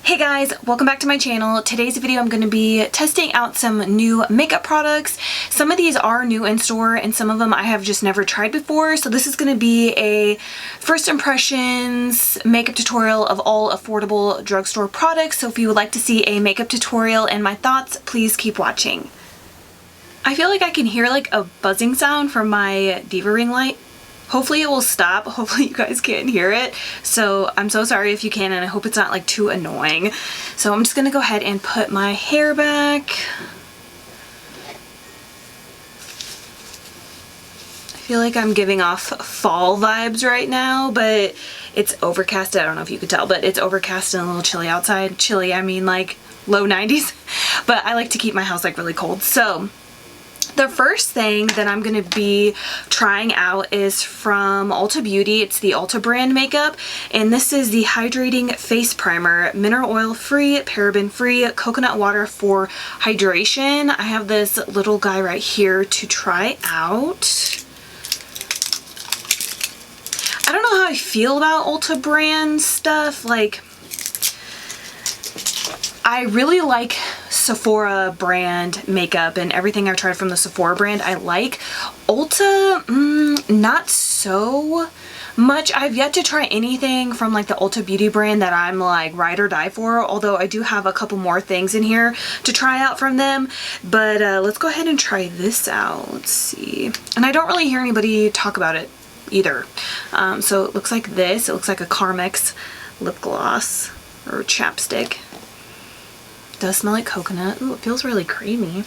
Hey guys, welcome back to my channel. Today's video I'm going to be testing out some new makeup products. Some of these are new in store and some of them I have just never tried before. So this is going to be a first impressions makeup tutorial of all affordable drugstore products. So if you would like to see a makeup tutorial and my thoughts, please keep watching. I feel like I can hear like a buzzing sound from my Diva ring light. Hopefully it will stop. Hopefully you guys can't hear it. So I'm so sorry if you can, and I hope it's not like too annoying. So I'm just gonna go ahead and put my hair back. I feel like I'm giving off fall vibes right now, but it's overcast. I don't know if you could tell, but it's overcast and a little chilly outside. Chilly, I mean like low 90s. But I like to keep my house like really cold. So the first thing that I'm going to be trying out is from Ulta Beauty. It's the Ulta brand makeup, and this is the Hydrating Face Primer, mineral oil free, paraben free, coconut water for hydration. I have this little guy right here to try out. I don't know how I feel about Ulta brand stuff. Like, I really like Sephora brand makeup and everything I've tried from the Sephora brand I like. Ulta, not so much. I've yet to try anything from like the Ulta Beauty brand that I'm like ride or die for, although I do have a couple more things in here to try out from them. But let's go ahead and try this out. Let's see. And I don't really hear anybody talk about it either. So it looks like this. It looks like a Carmex lip gloss or chapstick. Does smell like coconut. Ooh, it feels really creamy.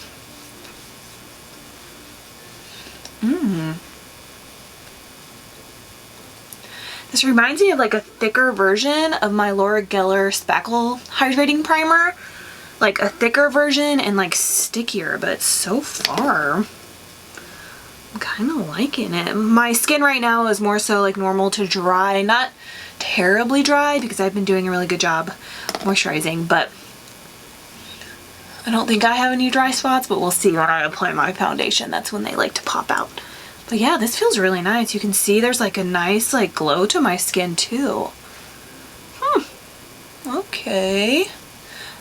This reminds me of like a thicker version of my Laura Geller Spackle Hydrating Primer. Like a thicker version and like stickier, but so far I'm kind of liking it. My skin right now is more so like normal to dry, not terribly dry because I've been doing a really good job moisturizing, but I don't think I have any dry spots, but we'll see when I apply my foundation. That's when they like to pop out. But yeah, this feels really nice. You can see there's like a nice like glow to my skin too. Okay.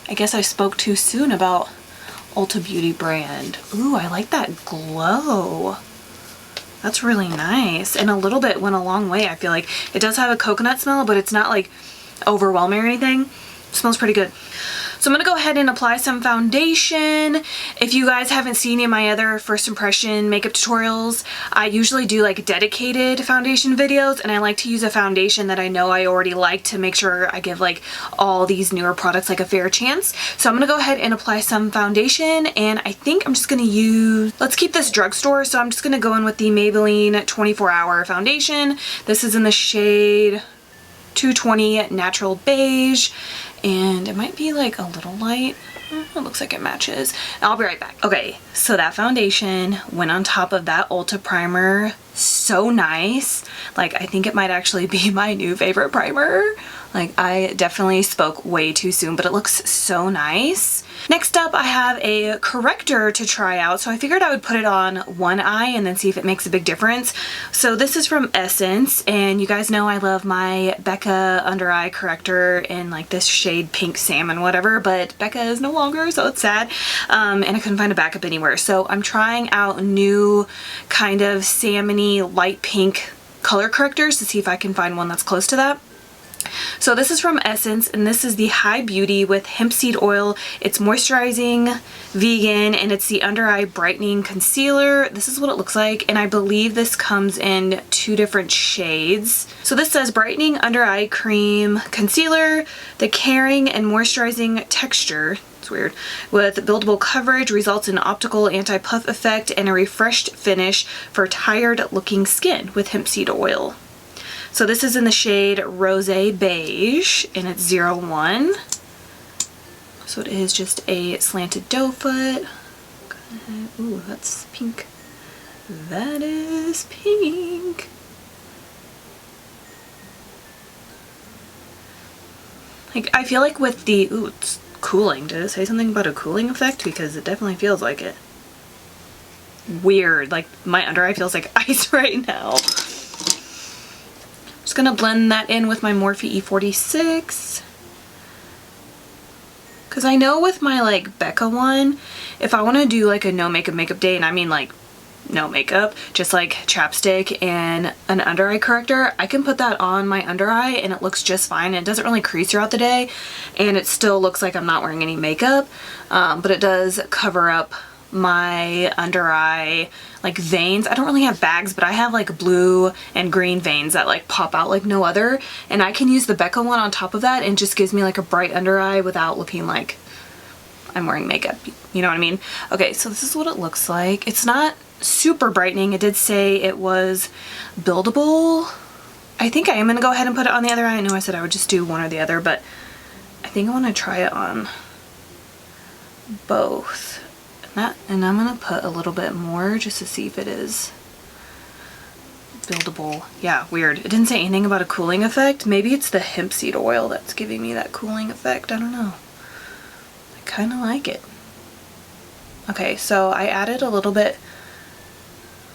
I guess I spoke too soon about Ulta Beauty brand. Ooh, I like that glow. That's really nice. And a little bit went a long way, I feel like. It does have a coconut smell, but it's not like overwhelming or anything. It smells pretty good. So I'm going to go ahead and apply some foundation. If you guys haven't seen any of my other first impression makeup tutorials, I usually do like dedicated foundation videos, and I like to use a foundation that I know I already like to make sure I give like all these newer products like a fair chance. So I'm going to go ahead and apply some foundation, and I think I'm just going to use, let's keep this drugstore, so I'm just going to go in with the Maybelline 24-hour foundation. This is in the shade 220 Natural Beige, and it might be like a little light. It looks like it matches. I'll be right back. Okay, so that foundation went on top of that Ulta primer. So nice. Like, I think it might actually be my new favorite primer. Like, I definitely spoke way too soon, but it looks so nice. Next up, I have a corrector to try out. So I figured I would put it on one eye and then see if it makes a big difference. So this is from Essence, and you guys know I love my Becca under eye corrector in like this shade pink salmon whatever, but Becca is no longer, so it's sad. And I couldn't find a backup anywhere. So I'm trying out new kind of salmon-y light pink color correctors to see if I can find one that's close to that. So this is from Essence, and this is the High Beauty with hemp seed oil. It's moisturizing, vegan, and it's the under eye brightening concealer. This is what it looks like, and I believe this comes in 2 different shades. So this says brightening under eye cream concealer, the caring and moisturizing texture. It's weird. With buildable coverage, results in optical anti-puff effect and a refreshed finish for tired looking skin with hemp seed oil. So this is in the shade Rose Beige, and it's 01. So it is just a slanted doe foot. Ooh, that's pink. That is pink. Like, I feel like with the, ooh, it's cooling. Did it say something about a cooling effect? Because it definitely feels like it. Weird. Like, my under eye feels like ice right now. Just gonna blend that in with my Morphe E46. Because I know with my like Becca one, if I want to do like a no makeup day, and I mean like no makeup, just like chapstick and an under eye corrector, I can put that on my under eye and it looks just fine. It doesn't really crease throughout the day and it still looks like I'm not wearing any makeup, but it does cover up my under eye like veins. I don't really have bags, but I have like blue and green veins that like pop out like no other, and I can use the Becca one on top of that and just gives me like a bright under eye without looking like I'm wearing makeup, you know what I mean? Okay, so this is what it looks like. It's not super brightening. It did say it was buildable. I think I am gonna go ahead and put it on the other eye. I know I said I would just do one or the other, but I think I want to try it on both. And I'm gonna put a little bit more just to see if it is buildable. Yeah, weird. It didn't say anything about a cooling effect. Maybe it's the hemp seed oil that's giving me that cooling effect. I don't know. I kind of like it. Okay, so I added a little bit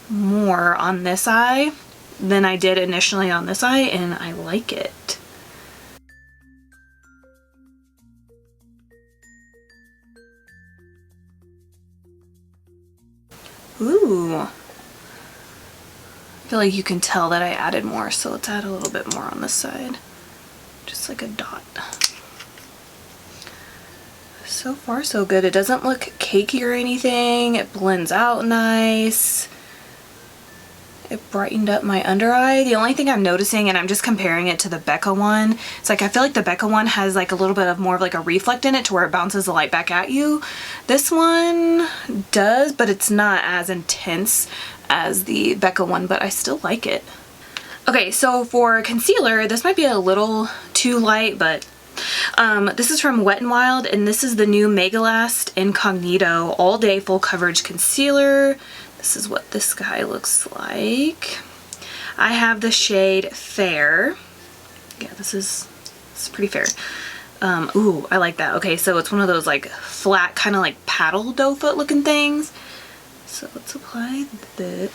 more on this eye than I did initially on this eye, and I like it. Ooh. I feel like you can tell that I added more, so let's add a little bit more on this side. Just like a dot. So far so good. It doesn't look cakey or anything. It blends out nice. It brightened up my under eye. The only thing I'm noticing, and I'm just comparing it to the Becca one, it's like I feel like the Becca one has like a little bit of more of like a reflect in it to where it bounces the light back at you. This one does, but it's not as intense as the Becca one, but I still like it. Okay, so for concealer, this might be a little too light, but this is from Wet n Wild, and this is the new Megalast Incognito All Day Full Coverage Concealer. This is what this guy looks like. I have the shade Fair. Yeah, this is pretty fair. Ooh, I like that. Okay, so it's one of those like flat kind of like paddle dough foot looking things. So let's apply that.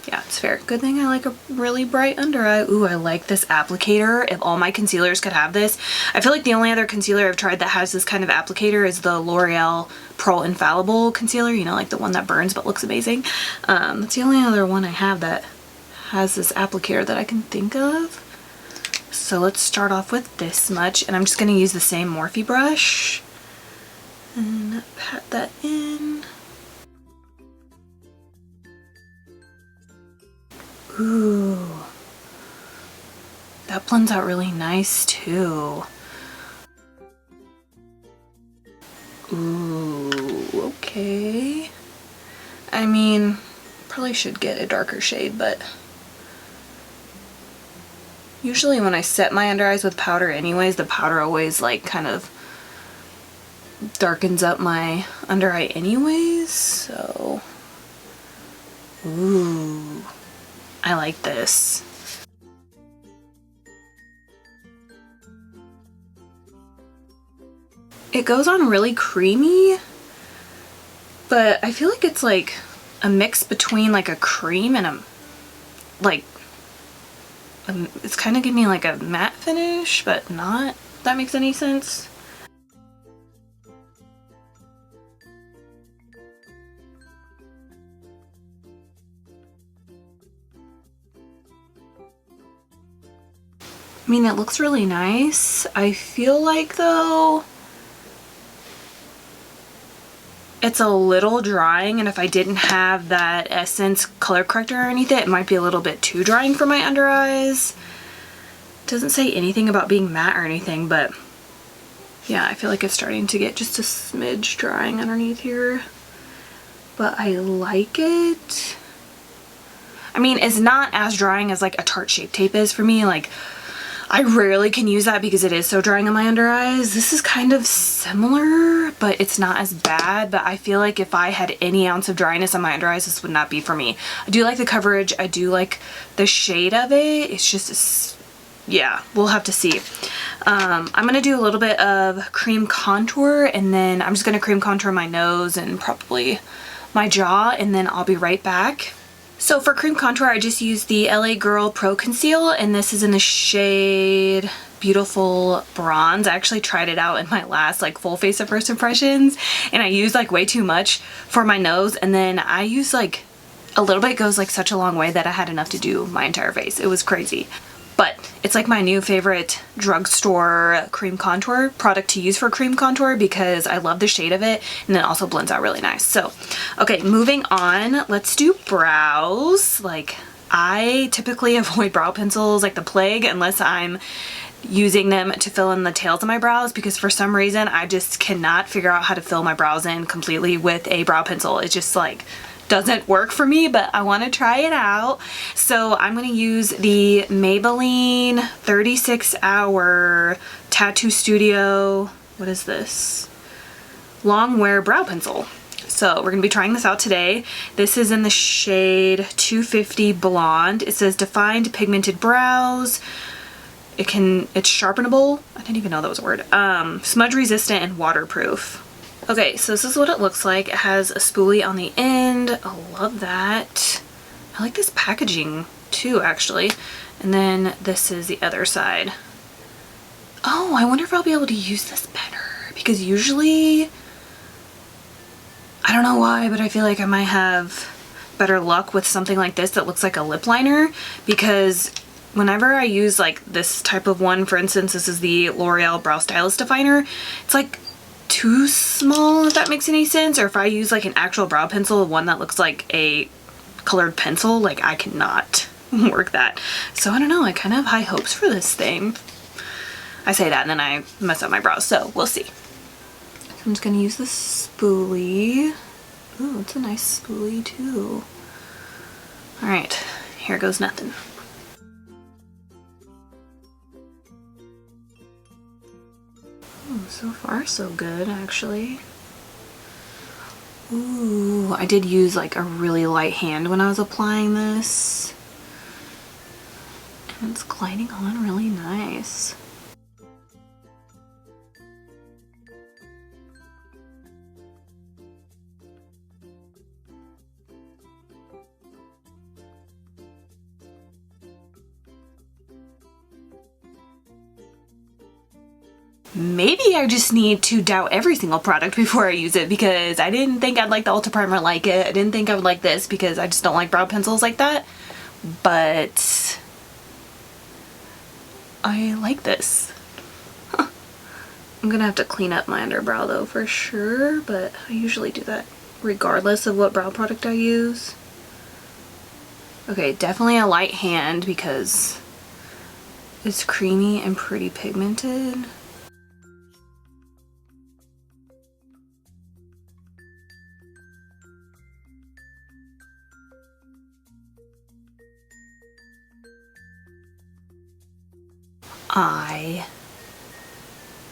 Yeah, it's fair. Good thing I like a really bright under eye. Ooh, I like this applicator. If all my concealers could have this. I feel like the only other concealer I've tried that has this kind of applicator is the L'Oreal Pro Infallible concealer. You know, like the one that burns but looks amazing. That's the only other one I have that has this applicator that I can think of. So let's start off with this much. And I'm just going to use the same Morphe brush. And pat that in. Ooh, that blends out really nice too. Ooh, okay. I mean, probably should get a darker shade, but usually when I set my under eyes with powder anyways, the powder always like kind of darkens up my under eye anyways, so ooh. I like this. It goes on really creamy, but I feel like it's like a mix between like a cream and a like it's kind of giving me like a matte finish, but not, if that makes any sense. I mean, it looks really nice. I feel like though it's a little drying, and if I didn't have that Essence color corrector or anything, it might be a little bit too drying for my under eyes. It doesn't say anything about being matte or anything, but yeah, I feel like it's starting to get just a smidge drying underneath here. But I like it. I mean, it's not as drying as like a Tarte Shape Tape is for me. Like, I rarely can use that because it is so drying on my under eyes. This is kind of similar, but it's not as bad. But I feel like if I had any ounce of dryness on my under eyes, this would not be for me. I do like the coverage. I do like the shade of it. It's just, yeah, we'll have to see. I'm going to do a little bit of cream contour, and then I'm just going to cream contour my nose and probably my jaw, and then I'll be right back. So for cream contour, I just used the LA Girl Pro Conceal, and this is in the shade beautiful bronze. I actually tried it out in my last like full face of first impressions, and I used like way too much for my nose, and then I used like a little bit goes like such a long way that I had enough to do my entire face. It was crazy. But it's like my new favorite drugstore cream contour product to use for cream contour because I love the shade of it, and then also blends out really nice. So, okay, moving on, let's do brows. Like, I typically avoid brow pencils like the plague unless I'm using them to fill in the tails of my brows, because for some reason I just cannot figure out how to fill my brows in completely with a brow pencil. It just like doesn't work for me, but I want to try it out. So I'm going to use the Maybelline 36 Hour Tattoo Studio, what is this? Long Wear Brow Pencil. So we're going to be trying this out today. This is in the shade 250 Blonde. It says defined pigmented brows. It's sharpenable. I didn't even know that was a word. Smudge resistant and waterproof. Okay, so this is what it looks like. It has a spoolie on the end. I love that. I like this packaging too, actually. And then this is the other side. Oh, I wonder if I'll be able to use this better, because usually, I don't know why, but I feel like I might have better luck with something like this that looks like a lip liner, because whenever I use like this type of one, for instance, this is the L'Oreal Brow Stylist Definer, it's like too small, if that makes any sense. Or if I use like an actual brow pencil, one that looks like a colored pencil, like I cannot work that. So I don't know, I kind of have high hopes for this thing. I say that and then I mess up my brows, so we'll see. So I'm just gonna use this spoolie. Ooh, it's a nice spoolie too. All right, here goes nothing. Ooh, so far so good, actually. Ooh, I did use like a really light hand when I was applying this. And it's gliding on really nice. Maybe I just need to doubt every single product before I use it, because I didn't think I'd like the Ulta primer like it. I didn't think I would like this because I just don't like brow pencils like that. But I like this. Huh. I'm gonna have to clean up my underbrow though for sure, but I usually do that regardless of what brow product I use. Okay, definitely a light hand because it's creamy and pretty pigmented. I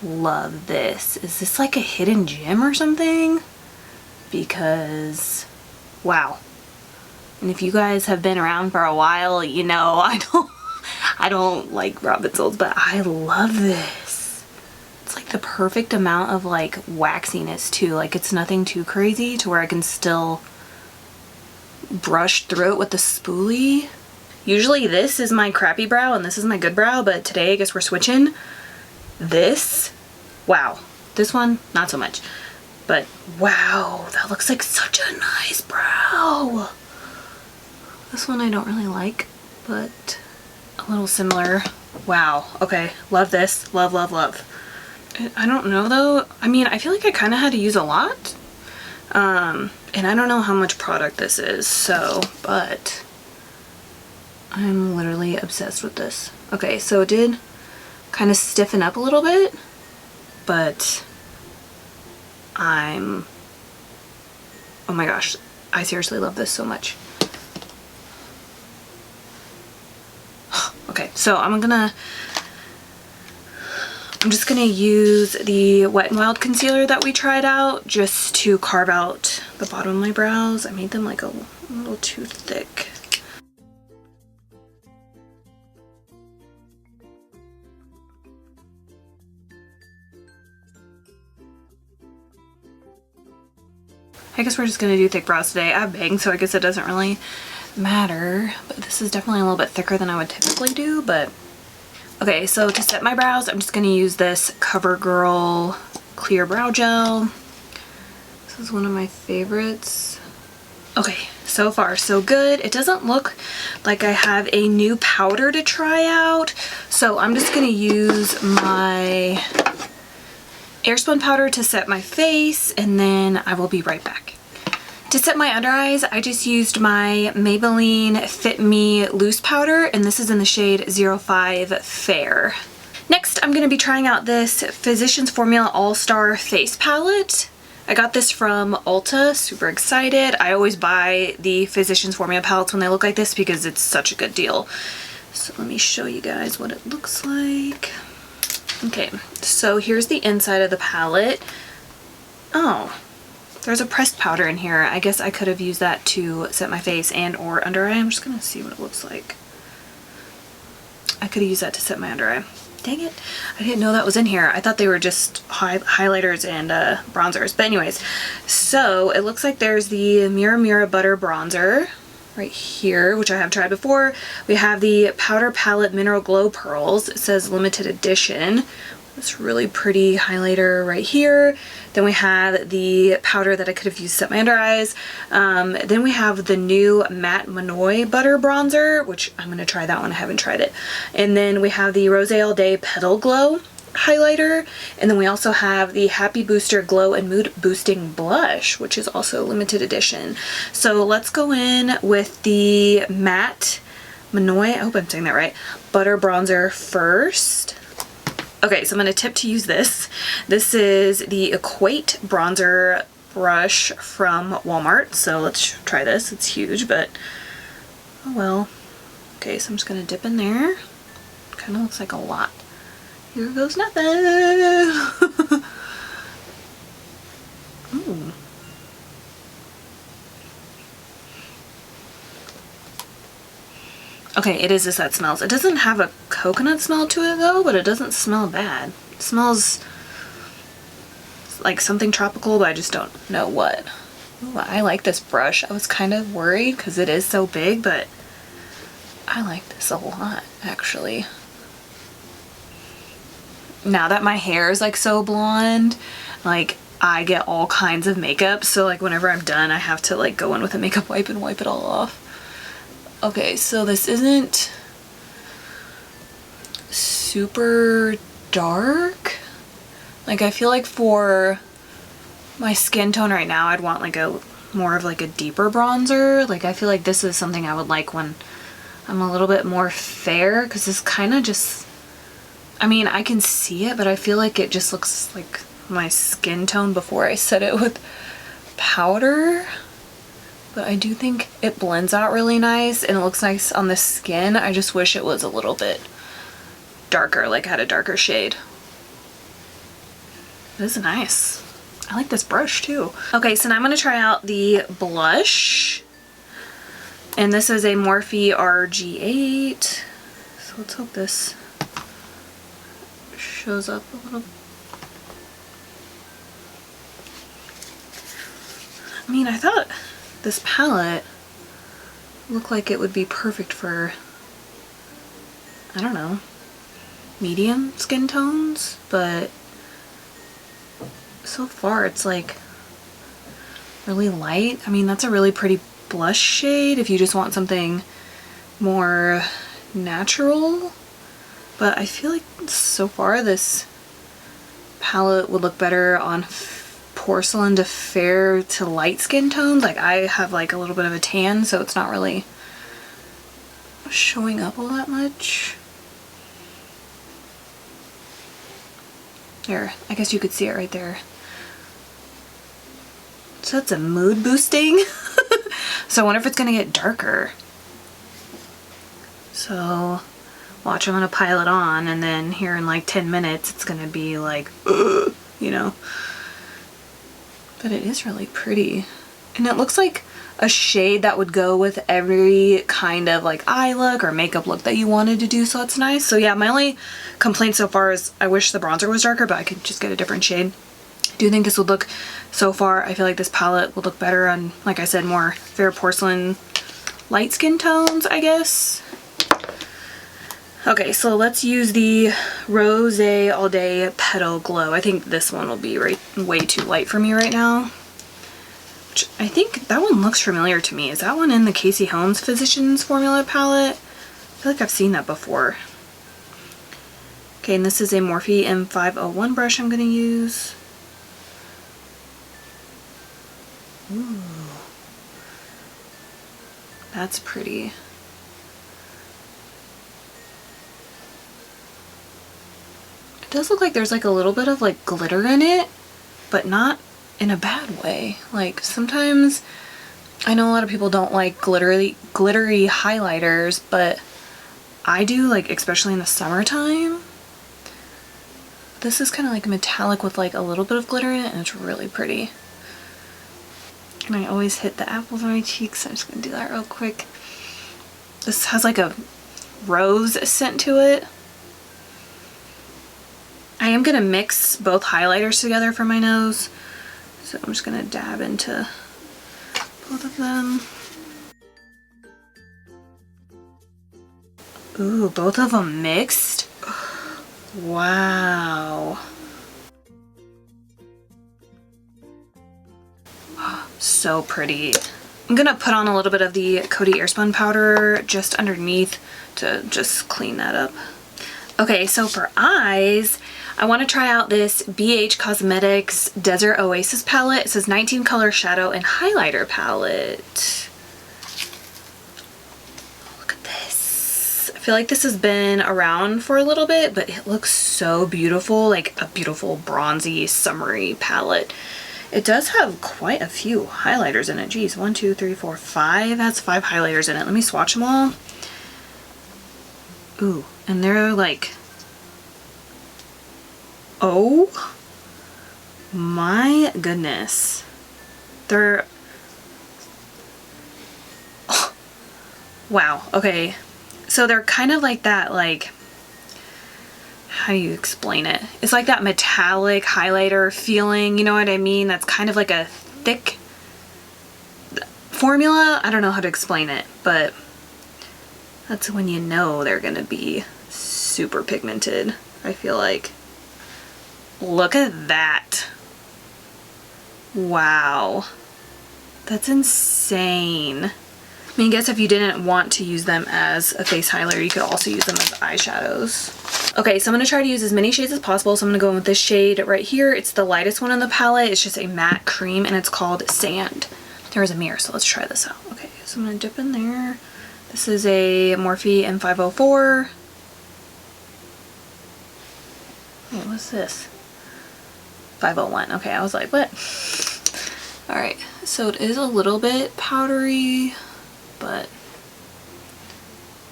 love this. Is this like a hidden gem or something? Because, wow. And if you guys have been around for a while, you know I don't like brow pencils, but I love this. It's like the perfect amount of like waxiness too. Like it's nothing too crazy to where I can still brush through it with the spoolie. Usually this is my crappy brow and this is my good brow, but today I guess we're switching. This, wow. This one, not so much. But wow, that looks like such a nice brow. This one I don't really like, but a little similar. Wow, okay, love this, love, love, love. I don't know though, I mean, I feel like I kind of had to use a lot. And I don't know how much product this is, so, but I'm literally obsessed with this. Okay, so it did kind of stiffen up a little bit, but oh my gosh, I seriously love this so much. Okay, so I'm just gonna use the Wet n Wild concealer that we tried out just to carve out the bottom of my brows. I made them like a little too thick. I guess we're just gonna do thick brows today. I have bangs, so I guess it doesn't really matter, but this is definitely a little bit thicker than I would typically do. But Okay, so to set my brows, I'm just going to use this CoverGirl Clear Brow Gel. This is one of my favorites. Okay, so far so good. It doesn't look like I have a new powder to try out, so I'm just going to use my Airspun powder to set my face, and then I will be right back. To set my under eyes, I just used my Maybelline Fit Me loose powder, and this is in the shade 05 Fair. Next, I'm going to be trying out this Physicians Formula All-Star Face Palette. I got this from Ulta, super excited. I always buy the Physicians Formula palettes when they look like this because it's such a good deal. So let me show you guys what it looks like. Okay, so here's the inside of the palette. Oh, there's a pressed powder in here. I guess I could have used that to set my face and or under eye. I'm just gonna see what it looks like. I could have used that to set my under eye. Dang it, I didn't know that was in here. I thought they were just highlighters and bronzers. But anyways, so it looks like there's the Mira Mira Butter Bronzer right here, which I have tried before. We have the Powder Palette Mineral Glow Pearls. It says limited edition. This really pretty highlighter right here. Then we have the powder that I could have used to set my under eyes. Then we have the new Matte Manoy Butter Bronzer, which I'm going to try that one. I haven't tried it. And then we have the Rose All Day Petal Glow highlighter. And then we also have the Happy Booster Glow and Mood Boosting Blush, which is also limited edition. So let's go in with the Matte Manoy, I hope I'm saying that right, Butter Bronzer first. Okay, so I'm going to tip to use this. This is the Equate Bronzer Brush from Walmart. So let's try this. It's huge, but oh well. Okay, so I'm just going to dip in there. Kind of looks like a lot. Here goes nothing. Ooh. Okay, it is this that smells. It doesn't have a coconut smell to it though, but it doesn't smell bad. It smells like something tropical, but I just don't know what. Ooh, I like this brush. I was kind of worried because it is so big, but I like this a lot actually. Now that my hair is like so blonde, like I get all kinds of makeup, so like whenever I'm done I have to like go in with a makeup wipe and wipe it all off. Okay, so this isn't super dark. Like I feel like for my skin tone right now I'd want like a more of like a deeper bronzer. Like I feel like this is something I would like when I'm a little bit more fair, because this kind of just, I mean I can see it, but I feel like it just looks like my skin tone before I set it with powder. But I do think it blends out really nice and it looks nice on the skin. I just wish it was a little bit darker, like had a darker shade. This is nice. I like this brush too. Okay, so now I'm going to try out the blush. And this is a Morphe RG8. So let's hope this shows up a little. I mean, I thought this palette looked like it would be perfect for, I don't know, medium skin tones, but so far it's like really light. I mean, that's a really pretty blush shade if you just want something more natural, but I feel like so far this palette would look better on porcelain to fair to light skin tones. Like I have like a little bit of a tan, so it's not really showing up all that much. There, I guess you could see it right there. So it's a mood boosting. So I wonder if it's gonna get darker. So watch, I'm gonna pile it on and then here in like 10 minutes it's gonna be like, you know. But it is really pretty. And it looks like a shade that would go with every kind of like eye look or makeup look that you wanted to do, so it's nice. So yeah, my only complaint so far is I wish the bronzer was darker, but I could just get a different shade. I do think this would look, so far I feel like this palette would look better on, like I said, more fair porcelain light skin tones, I guess. Okay, so let's use the Rose All Day Petal Glow. I think this one will be way too light for me right now. Which I think that one looks familiar to me. Is that one in the Casey Holmes Physicians Formula palette? I feel like I've seen that before. Okay, and this is a Morphe M501 brush I'm going to use. Ooh. That's pretty. It does look like there's like a little bit of like glitter in it, but not in a bad way. Like sometimes I know a lot of people don't like glittery highlighters, but I do, like especially in the summertime. This is kind of like metallic with like a little bit of glitter in it, and it's really pretty. And I always hit the apples on my cheeks, so I'm just gonna do that real quick. This has like a rose scent to it. I am gonna mix both highlighters together for my nose, so I'm just gonna dab into both of them. Ooh, both of them mixed? Wow. So pretty. I'm gonna put on a little bit of the Coty Airspun powder just underneath to just clean that up. Okay, so for eyes, I want to try out this BH Cosmetics Desert Oasis palette. It says 19 color shadow and highlighter palette. Look at this. I feel like this has been around for a little bit, but it looks so beautiful, like a beautiful bronzy summery palette. It does have quite a few highlighters in it. Geez, 1, 2, 3, 4, 5. That's 5 highlighters in it. Let me swatch them all. Ooh, and they're like, oh my goodness. They're, oh, wow, okay. So they're kind of like that, like, how do you explain it? It's like that metallic highlighter feeling, you know what I mean? That's kind of like a thick formula. I don't know how to explain it, but that's when you know they're gonna be super pigmented, I feel like. Look at that. Wow. That's insane. I mean, I guess if you didn't want to use them as a face highlighter, you could also use them as eyeshadows. Okay, so I'm gonna try to use as many shades as possible. So I'm gonna go in with this shade right here. It's the lightest one in the palette. It's just a matte cream and it's called Sand. There is a mirror, so let's try this out. Okay, so I'm gonna dip in there. This is a Morphe M504. Wait, what's this? 501. Okay, I was like, what? All right, so it is a little bit powdery, but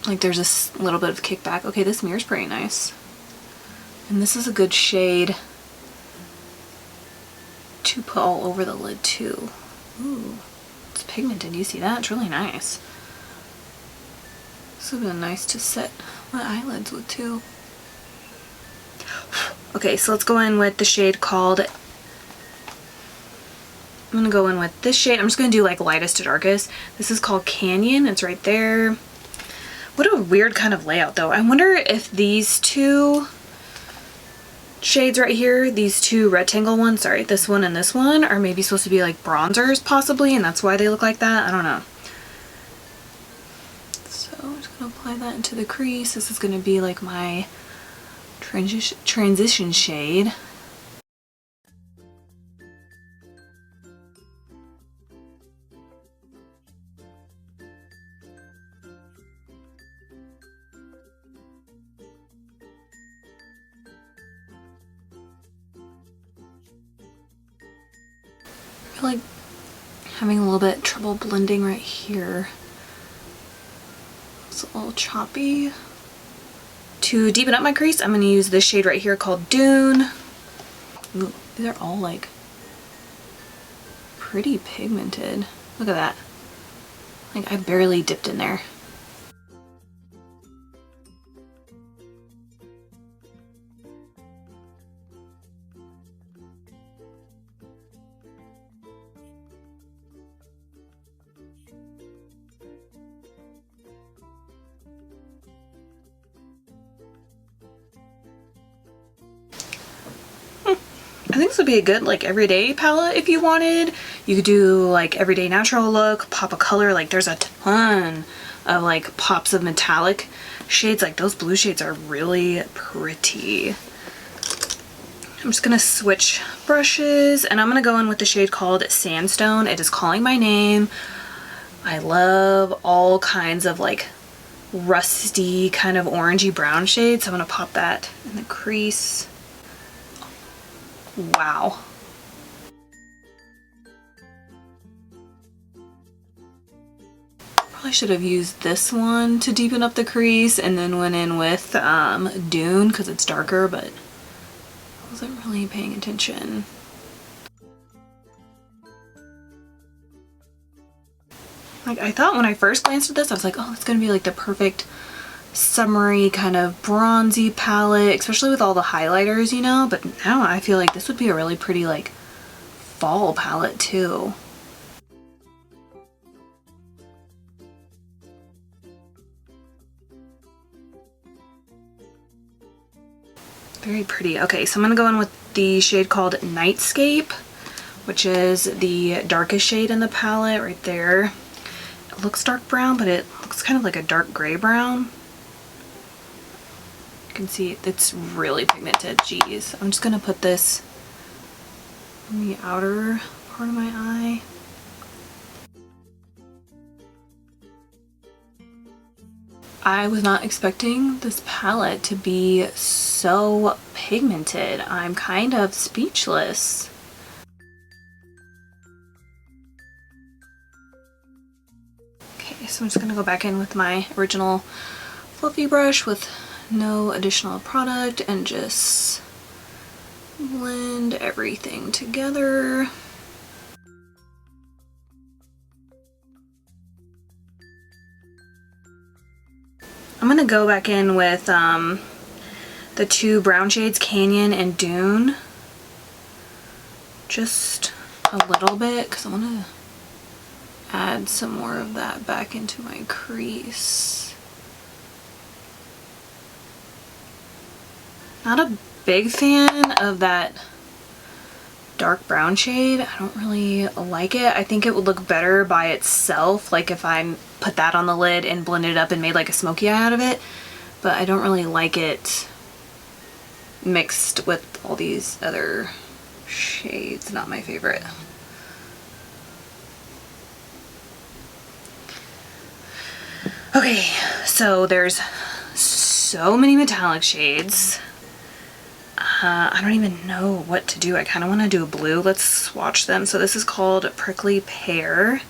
like there's a little bit of kickback. Okay, this mirror's pretty nice. And this is a good shade to put all over the lid too. Ooh, it's pigmented. You see that? It's really nice. This would have been nice to set my eyelids with too. Okay, so let's go in with the shade called, I'm gonna go in with this shade. I'm just gonna do like lightest to darkest. This is called Canyon. It's right there. What a weird kind of layout though. I wonder if these two shades right here, these two rectangle ones, sorry, this one and this one, are maybe supposed to be like bronzers possibly, and that's why they look like that. I don't know. So I'm just gonna apply that into the crease. This is gonna be like my transition shade. I feel like having a little bit trouble blending right here. It's a little choppy. To deepen up my crease, I'm going to use this shade right here called Dune. Ooh, these are all like pretty pigmented. Look at that. Like I barely dipped in there. think this would be a good like everyday palette if you wanted. You could do like everyday natural look, pop of color. Like there's a ton of like pops of metallic shades. Like those blue shades are really pretty. I'm just gonna switch brushes and I'm gonna go in with the shade called Sandstone. It is calling my name. I love all kinds of like rusty kind of orangey brown shades. So I'm gonna pop that in the crease. Wow. Probably should have used this one to deepen up the crease and then went in with Dune because it's darker, but I wasn't really paying attention. Like I thought when I first glanced at this, I was like, oh, it's gonna be like the perfect summery kind of bronzy palette, especially with all the highlighters, you know, but now I feel like this would be a really pretty like fall palette too. Very pretty. Okay, so I'm gonna go in with the shade called Nightscape, which is the darkest shade in the palette right there. It looks dark brown, but it looks kind of like a dark gray brown. You can see it's really pigmented. Jeez. I'm just gonna put this on the outer part of my eye. I was not expecting this palette to be so pigmented. I'm kind of speechless. Okay, so I'm just gonna go back in with my original fluffy brush with no additional product and just blend everything together. I'm gonna go back in with the two brown shades, Canyon and Dune. Just a little bit, because I want to add some more of that back into my crease. Not a big fan of that dark brown shade. I don't really like it. I think it would look better by itself, like if I put that on the lid and blended it up and made like a smoky eye out of it, but I don't really like it mixed with all these other shades. Not my favorite. Okay, so there's so many metallic shades. I don't even know what to do. I kind of want to do a blue. Let's swatch them. So this is called Prickly Pear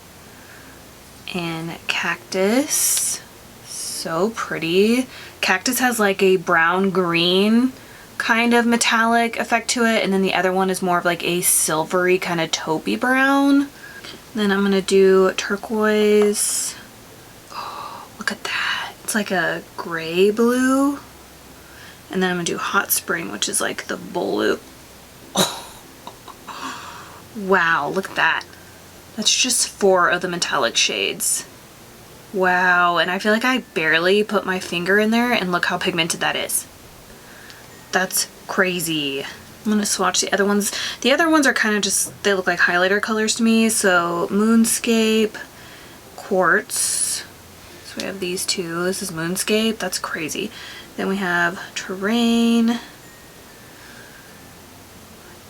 and Cactus. So pretty. Cactus has like a brown green kind of metallic effect to it, and then the other one is more of like a silvery kind of taupey brown. Then I'm gonna do turquoise. Oh, look at that. It's like a gray blue. And then I'm gonna do Hot Spring, which is like the blue. Oh. Wow, look at that. That's just 4 of the metallic shades. Wow, and I feel like I barely put my finger in there, and look how pigmented that is. That's crazy. I'm gonna swatch the other ones. The other ones are kind of just, they look like highlighter colors to me. So Moonscape, Quartz. So we have these two. This is Moonscape. That's crazy. Then we have Terrain.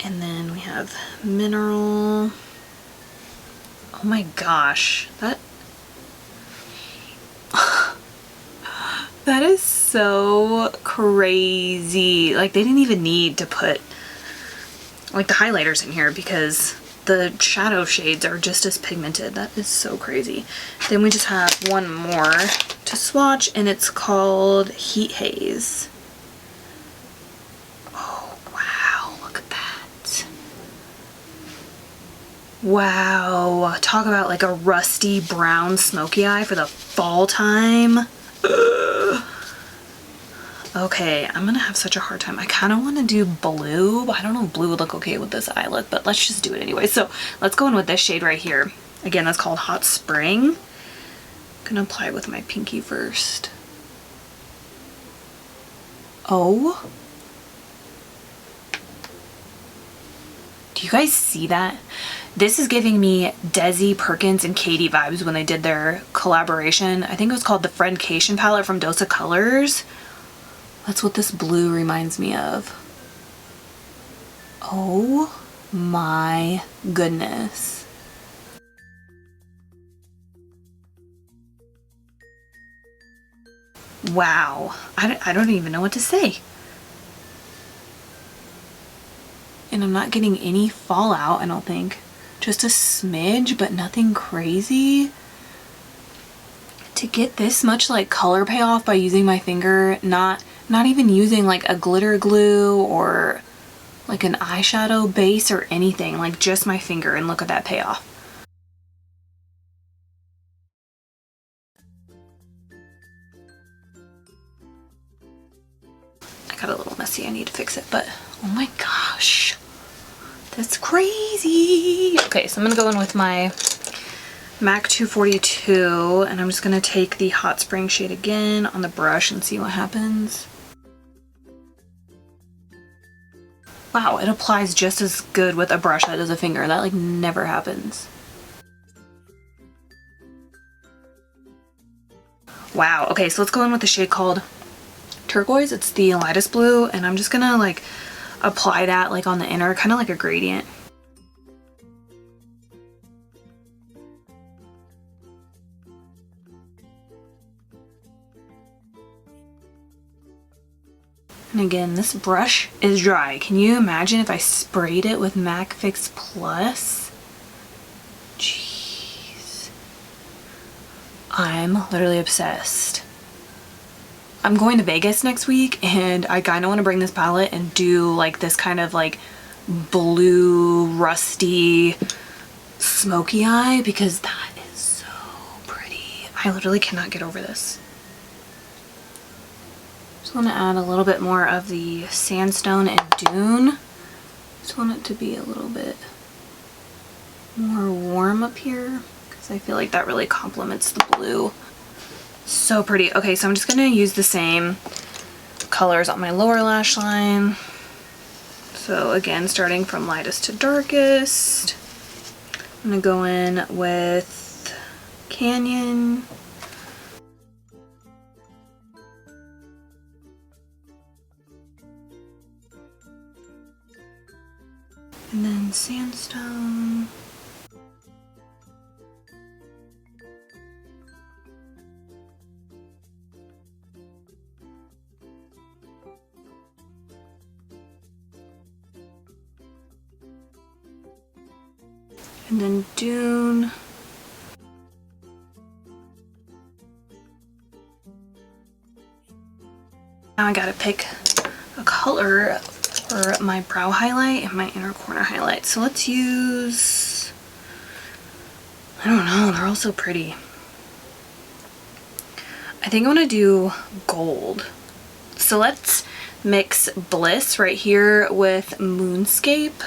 And then we have Mineral. Oh my gosh. That is so crazy. Like they didn't even need to put like the highlighters in here because the shadow shades are just as pigmented. That is so crazy. Then we just have one more to swatch, and it's called Heat Haze. Oh, wow, look at that. Wow, talk about like a rusty brown smoky eye for the fall time. Ugh. Okay, I'm gonna have such a hard time. I kind of want to do blue, but I don't know if blue would look okay with this eye look, but let's just do it anyway. So let's go in with this shade right here. Again, that's called Hot Spring. I'm gonna apply it with my pinky first. Oh Do you guys see that? This is giving me Desi, Perkins, and Katie vibes when they did their collaboration. I think it was called the Friendcation palette from Dose of Colors. That's what this blue reminds me of. Oh my goodness. Wow. I don't even know what to say. And I'm not getting any fallout, I don't think. Just a smidge, but nothing crazy. To get this much like color payoff by using my finger, not even using like a glitter glue or like an eyeshadow base or anything, like just my finger, and look at that payoff. I got a little messy, I need to fix it, but oh my gosh. That's crazy. Okay, so I'm gonna go in with my MAC 242 and I'm just gonna take the Hot Spring shade again on the brush and see what happens. Wow, it applies just as good with a brush that does a finger. That like never happens. Wow, okay, so let's go in with the shade called Turquoise. It's the lightest blue, and I'm just gonna like apply that like on the inner, kind of like a gradient. And again, this brush is dry. Can you imagine if I sprayed it with MAC Fix Plus? Jeez. I'm literally obsessed. I'm going to Vegas next week and I kind of want to bring this palette and do like this kind of like blue, rusty, smoky eye because that is so pretty. I literally cannot get over this. Just want to add a little bit more of the Sandstone and Dune. Just want it to be a little bit more warm up here because I feel like that really complements the blue. So pretty. Okay, so I'm just gonna use the same colors on my lower lash line. So again, starting from lightest to darkest, I'm gonna go in with Canyon. And then Sandstone. And then Dune. Now I gotta pick a color for my brow highlight and my inner corner highlight. So let's use, I don't know, they're all so pretty. I think I want to do gold. So let's mix Bliss right here with Moonscape.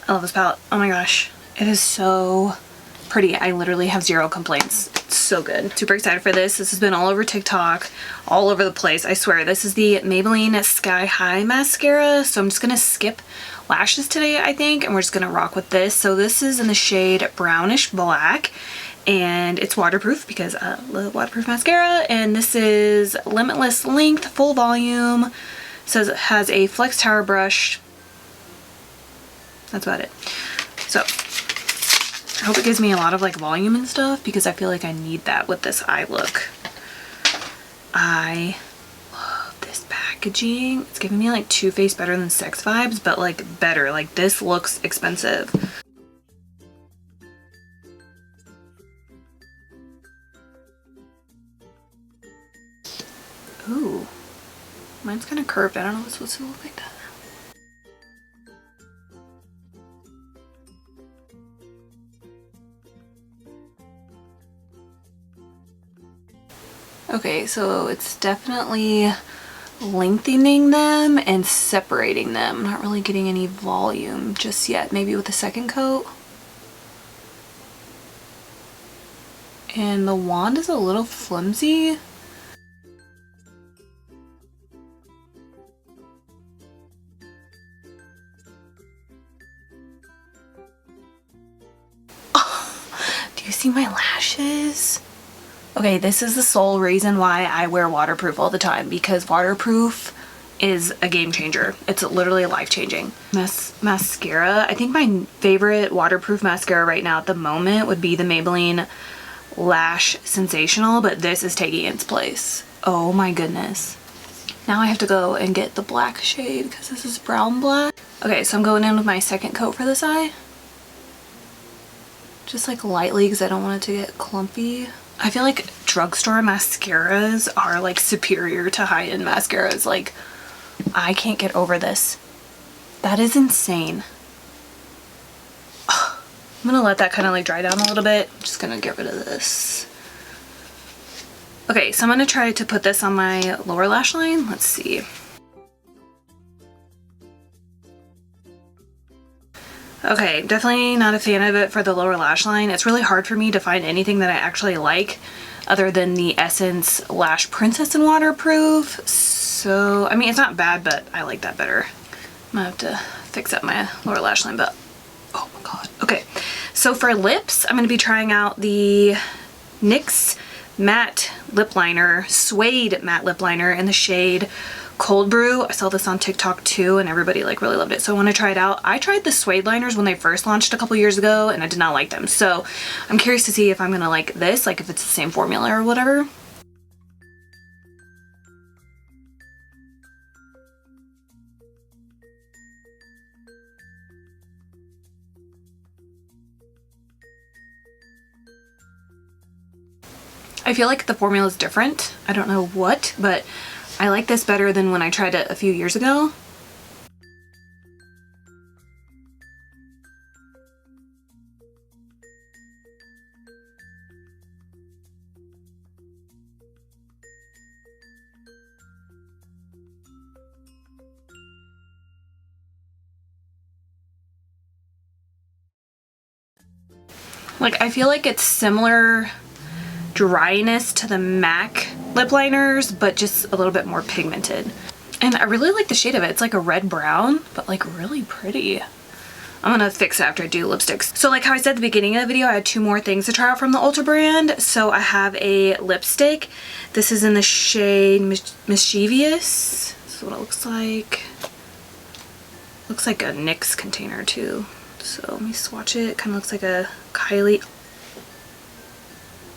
I love this palette. Oh my gosh. It is so pretty. I literally have zero complaints. It's so good. Super excited for this. This has been all over TikTok, all over the place. I swear. This is the Maybelline Sky High mascara. So I'm just going to skip lashes today, I think. And we're just going to rock with this. So this is in the shade Brownish Black. And it's waterproof because I love waterproof mascara. And this is Limitless Length, Full Volume. Says it has a flex tower brush. That's about it. So I hope it gives me a lot of like volume and stuff because I feel like I need that with this eye look. I love this packaging. It's giving me like Too Faced Better Than Sex vibes, but like better. Like this looks expensive. Ooh, mine's kind of curved. I don't know if it's supposed to look like that. Okay, so it's definitely lengthening them and separating them. I'm not really getting any volume just yet. Maybe with the second coat. And the wand is a little flimsy. Do you see my lashes? Okay, this is the sole reason why I wear waterproof all the time, because waterproof is a game changer. It's literally life-changing. Mascara. I think my favorite waterproof mascara right now at the moment would be the Maybelline Lash Sensational, but this is taking its place. Oh my goodness. Now I have to go and get the black shade because this is brown black. Okay, so I'm going in with my second coat for this eye. Just like lightly because I don't want it to get clumpy. I feel like drugstore mascaras are like superior to high-end mascaras. Like, I can't get over this. That is insane. I'm gonna let that kind of like dry down a little bit. I'm just gonna get rid of this. Okay, so I'm gonna try to put this on my lower lash line. Let's see. Okay, definitely not a fan of it for the lower lash line. It's really hard for me to find anything that I actually like other than the Essence Lash Princess and Waterproof. So, I mean, it's not bad, but I like that better. I'm gonna have to fix up my lower lash line, but oh my god. Okay, so for lips, I'm gonna be trying out the NYX Matte Lip Liner, Suede Matte Lip Liner in the shade Cold Brew. I saw this on TikTok too and everybody like really loved it, so I want to try it out. I tried the Suede liners when they first launched a couple years ago and I did not like them, so I'm curious to see if I'm gonna like this, like if it's the same formula or whatever. I feel like the formula is different. I don't know what, but I like this better than when I tried it a few years ago. Like, I feel like it's similar dryness to the MAC lip liners, but just a little bit more pigmented. And I really like the shade of it. It's like a red brown, but like really pretty. I'm gonna fix it after I do lipsticks. So like how I said at the beginning of the video, I had two more things to try out from the Ulta brand. So I have a lipstick. This is in the shade Mischievous. This is what it looks like. Looks like a NYX container too. So let me swatch it. It kind of looks like a Kylie.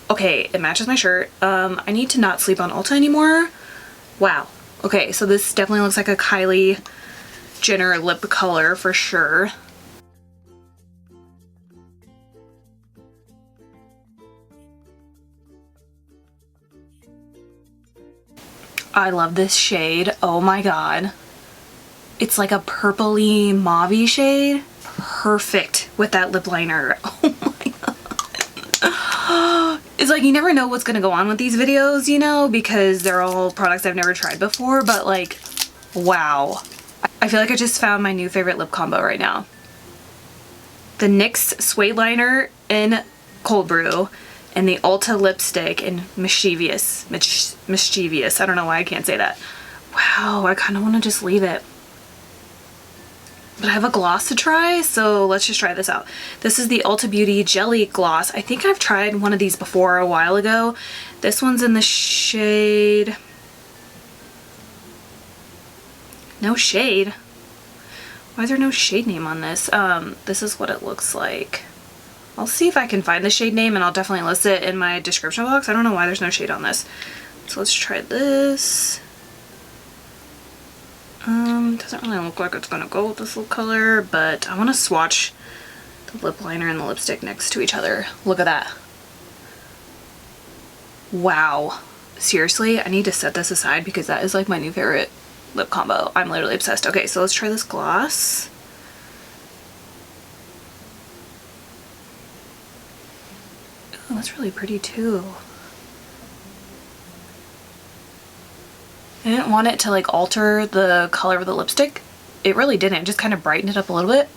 Okay, it matches my shirt. I need to not sleep on Ulta anymore. Wow. Okay, so this definitely looks like a Kylie Jenner lip color for sure. I love this shade. Oh my god. It's like a purpley mauve-y shade. Perfect with that lip liner. Oh my god. It's like you never know what's gonna go on with these videos, you know, because they're all products I've never tried before, but like, wow. I feel like I just found my new favorite lip combo right now. The NYX Suede Liner in Cold Brew and the Ulta lipstick in Mischievous. Mischievous. I don't know why I can't say that. Wow, I kind of want to just leave it. But I have a gloss to try, so let's just try this out. This is the Ulta Beauty Jelly Gloss. I think I've tried one of these before a while ago. This one's in the shade... No shade. Why is there no shade name on this? This is what it looks like. I'll see if I can find the shade name and I'll definitely list it in my description box. I don't know why there's no shade on this. So let's try this. Doesn't really look like it's gonna go with this little color, but I want to swatch the lip liner and the lipstick next to each other. Look at that. Wow. Seriously, I need to set this aside because that is like my new favorite lip combo. I'm literally obsessed. Okay, so let's try this gloss. Ooh, that's really pretty too. I didn't want it to like alter the color of the lipstick. It really didn't. It just kind of brightened it up a little bit.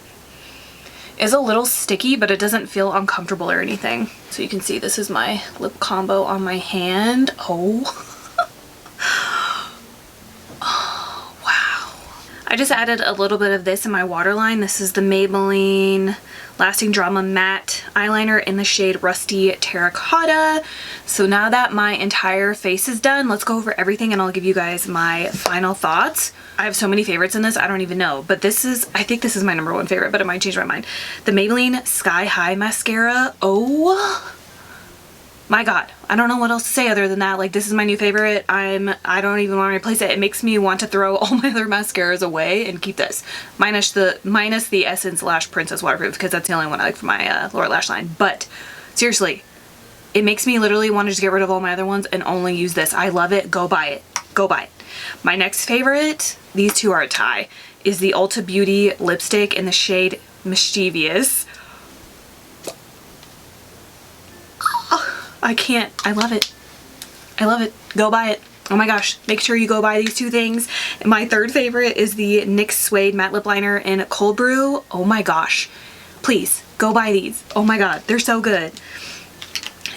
It's a little sticky, but it doesn't feel uncomfortable or anything. So you can see this is my lip combo on my hand. Oh. Oh, wow. I just added a little bit of this in my waterline. This is the Maybelline Lasting Drama Matte Eyeliner in the shade Rusty Terracotta. So now that my entire face is done, let's go over everything and I'll give you guys my final thoughts. I have so many favorites in this, I don't even know. But this is, I think this is my #1 favorite, but it might change my mind. The Maybelline Sky High Mascara. Oh my god. I don't know what else to say other than that. Like, this is my new favorite. I don't even want to replace it. It makes me want to throw all my other mascaras away and keep this. Minus the Essence Lash Princess Waterproof, because that's the only one I like for my lower lash line. But seriously, it makes me literally want to just get rid of all my other ones and only use this. I love it. Go buy it. Go buy it. My next favorite, these two are a tie, is the Ulta Beauty lipstick in the shade Mischievous. I can't. I love it. I love it. Go buy it. Oh my gosh. Make sure you go buy these two things. And my third favorite is the NYX Suede Matte Lip Liner in Cold Brew. Oh my gosh. Please go buy these. Oh my god. They're so good.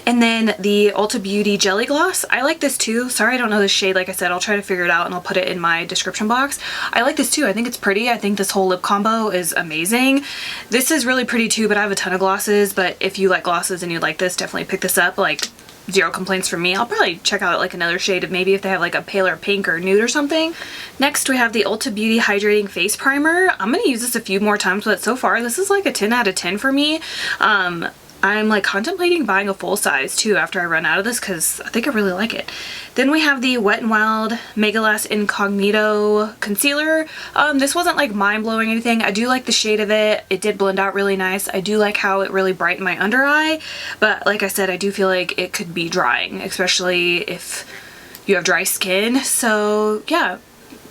And then the Ulta Beauty Jelly Gloss. I like this too. Sorry I don't know the shade. Like I said, I'll try to figure it out and I'll put it in my description box. I like this too. I think it's pretty. I think this whole lip combo is amazing. This is really pretty too, but I have a ton of glosses. But if you like glosses and you like this, definitely pick this up. Like, zero complaints from me. I'll probably check out like another shade of maybe if they have like a paler pink or nude or something. Next we have the Ulta Beauty Hydrating Face Primer. I'm going to use this a few more times, but so far this is like a 10 out of 10 for me. I'm like contemplating buying a full size too after I run out of this because I think I really like it. Then we have the Wet n Wild Megalast Incognito Concealer. This wasn't like mind-blowing or anything. I do like the shade of it. It did blend out really nice. I do like how it really brightened my under eye, but like I said, I do feel like it could be drying, especially if you have dry skin. So yeah.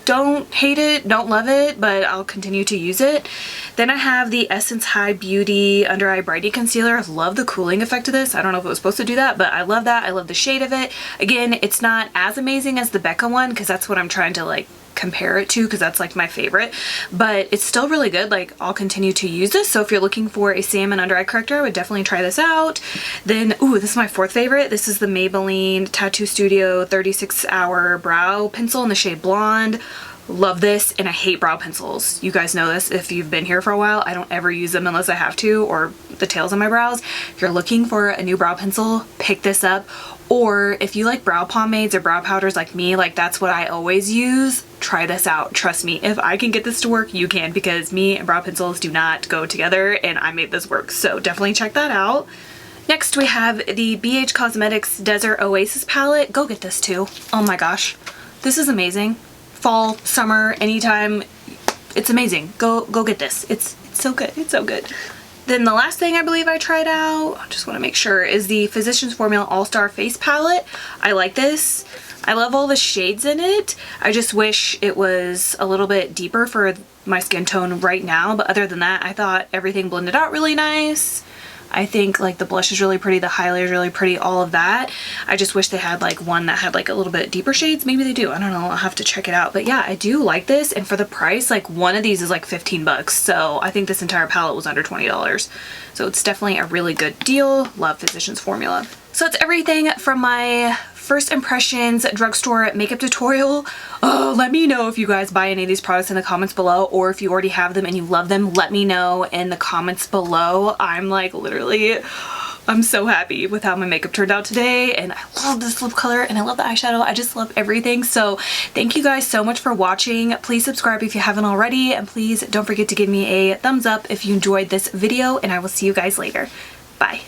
Don't hate it, don't love it, but I'll continue to use it. Then I have the Essence High Beauty Under Eye Brightening Concealer. I love the cooling effect of this. I don't know if it was supposed to do that, but I love that. I love the shade of it. Again, it's not as amazing as the Becca one because that's what I'm trying to like compare it to because that's like my favorite, but it's still really good. Like, I'll continue to use this. So if you're looking for a salmon under eye corrector, I would definitely try this out. Then, ooh, this is my fourth favorite. This is the Maybelline Tattoo Studio 36 Hour Brow Pencil in the shade Blonde. Love this, and I hate brow pencils. You guys know this if you've been here for a while. I don't ever use them unless I have to, or the tails of my brows. If you're looking for a new brow pencil, pick this up. Or if you like brow pomades or brow powders like me, like that's what I always use, try this out. Trust me, if I can get this to work, you can, because me and brow pencils do not go together, and I made this work. So definitely check that out. Next we have the BH Cosmetics Desert Oasis palette. Go get this too. Oh my gosh, this is amazing. Fall, summer, anytime, it's amazing. Go get this. It's so good. It's so good. Then the last thing I believe I tried out, I just want to make sure, is the Physicians Formula All-Star Face Palette. I like this. I love all the shades in it. I just wish it was a little bit deeper for my skin tone right now, but other than that, I thought everything blended out really nice. I think like the blush is really pretty, the highlight is really pretty, all of that. I just wish they had like one that had like a little bit deeper shades. Maybe they do, I don't know, I'll have to check it out. But yeah, I do like this, and for the price, like one of these is like 15 bucks. So I think this entire palette was under $20. So it's definitely a really good deal. Love Physicians Formula. So that's everything from my first impressions drugstore makeup tutorial. Oh, let me know if you guys buy any of these products in the comments below, or if you already have them and you love them, let me know in the comments below. I'm like literally, I'm so happy with how my makeup turned out today, and I love this lip color and I love the eyeshadow. I just love everything. So thank you guys so much for watching. Please subscribe if you haven't already, and please don't forget to give me a thumbs up if you enjoyed this video, and I will see you guys later. Bye.